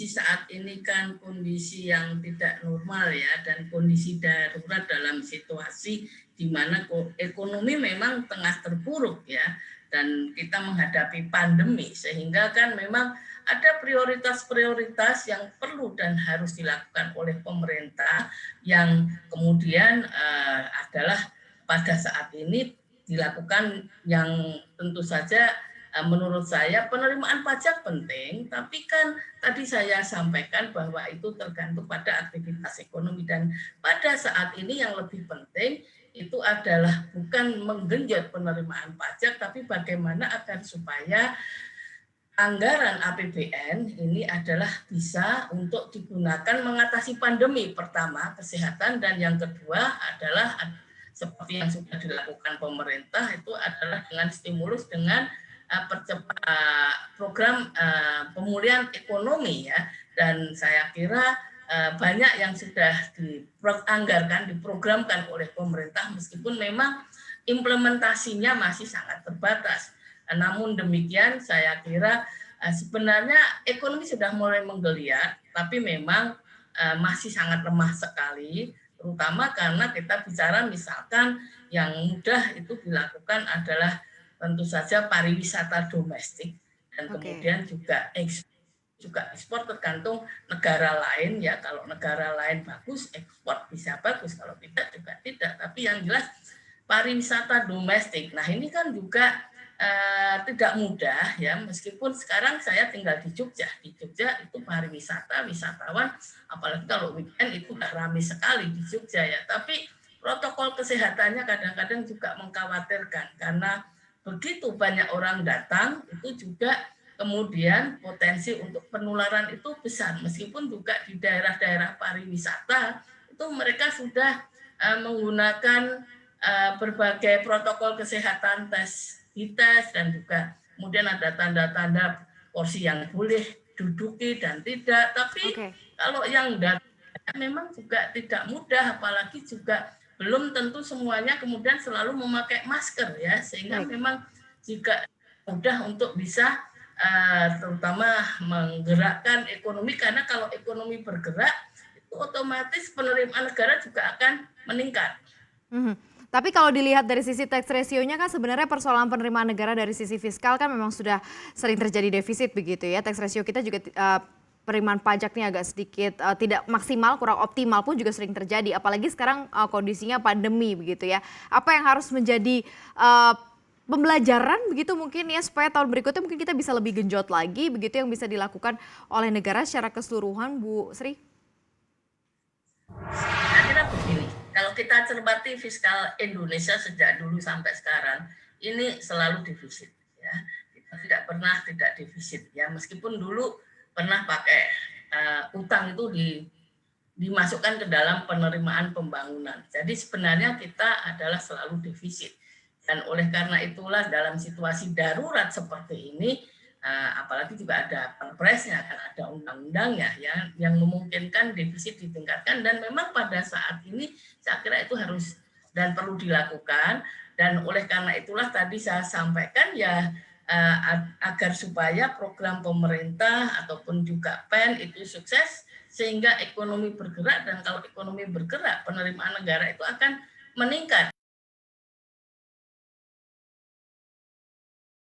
kondisi saat ini kan kondisi yang tidak normal ya, dan kondisi darurat dalam situasi di mana ekonomi memang tengah terpuruk ya, dan kita menghadapi pandemi, sehingga kan memang ada prioritas-prioritas yang perlu dan harus dilakukan oleh pemerintah yang kemudian adalah pada saat ini dilakukan, yang tentu saja menurut saya penerimaan pajak penting, tapi kan tadi saya sampaikan bahwa itu tergantung pada aktivitas ekonomi, dan pada saat ini yang lebih penting itu adalah bukan menggenjot penerimaan pajak, tapi bagaimana agar supaya anggaran APBN ini adalah bisa untuk digunakan mengatasi pandemi, pertama kesehatan, dan yang kedua adalah seperti yang sudah dilakukan pemerintah itu adalah dengan stimulus, dengan program pemulihan ekonomi ya, dan saya kira banyak yang sudah dianggarkan, diprogramkan oleh pemerintah, meskipun memang implementasinya masih sangat terbatas. Namun demikian saya kira sebenarnya ekonomi sudah mulai menggeliat, tapi memang masih sangat lemah sekali, terutama karena kita bicara misalkan yang mudah itu dilakukan adalah tentu saja pariwisata domestik, dan kemudian juga ekspor tergantung negara lain ya. Kalau negara lain bagus, ekspor bisa bagus, kalau tidak juga tidak. Tapi yang jelas pariwisata domestik. Nah ini kan juga tidak mudah ya, meskipun sekarang saya tinggal di Jogja. Di Jogja itu pariwisata, wisatawan, apalagi kalau weekend itu ramai sekali di Jogja ya. Tapi protokol kesehatannya kadang-kadang juga mengkhawatirkan, karena begitu banyak orang datang, itu juga kemudian potensi untuk penularan itu besar. Meskipun juga di daerah-daerah pariwisata itu mereka sudah menggunakan berbagai protokol kesehatan, dites, dan juga kemudian ada tanda-tanda porsi yang boleh duduki dan tidak. Tapi kalau yang datang memang juga tidak mudah, apalagi juga belum tentu semuanya kemudian selalu memakai masker ya, sehingga memang jika mudah untuk bisa terutama menggerakkan ekonomi, karena kalau ekonomi bergerak itu otomatis penerimaan negara juga akan meningkat. Tapi kalau dilihat dari sisi tax ratio-nya kan sebenarnya persoalan penerimaan negara dari sisi fiskal kan memang sudah sering terjadi defisit begitu ya. Tax ratio kita juga penerimaan pajaknya agak sedikit tidak maksimal, kurang optimal pun juga sering terjadi. Apalagi sekarang kondisinya pandemi begitu ya. Apa yang harus menjadi pembelajaran begitu mungkin ya, supaya tahun berikutnya mungkin kita bisa lebih genjot lagi begitu, yang bisa dilakukan oleh negara secara keseluruhan, Bu Sri? Saya kira begini, kalau kita cermati fiskal Indonesia sejak dulu sampai sekarang, ini selalu defisit ya. Kita tidak pernah tidak defisit ya, meskipun dulu pernah pakai utang itu dimasukkan ke dalam penerimaan pembangunan. Jadi sebenarnya kita adalah selalu defisit. Dan oleh karena itulah dalam situasi darurat seperti ini, apalagi juga ada perpresnya, kan ada undang-undangnya ya, yang memungkinkan defisit ditingkatkan, dan memang pada saat ini saya kira itu harus dan perlu dilakukan. Dan oleh karena itulah tadi saya sampaikan ya, agar supaya program pemerintah ataupun juga PEN itu sukses, sehingga ekonomi bergerak, dan kalau ekonomi bergerak penerimaan negara itu akan meningkat.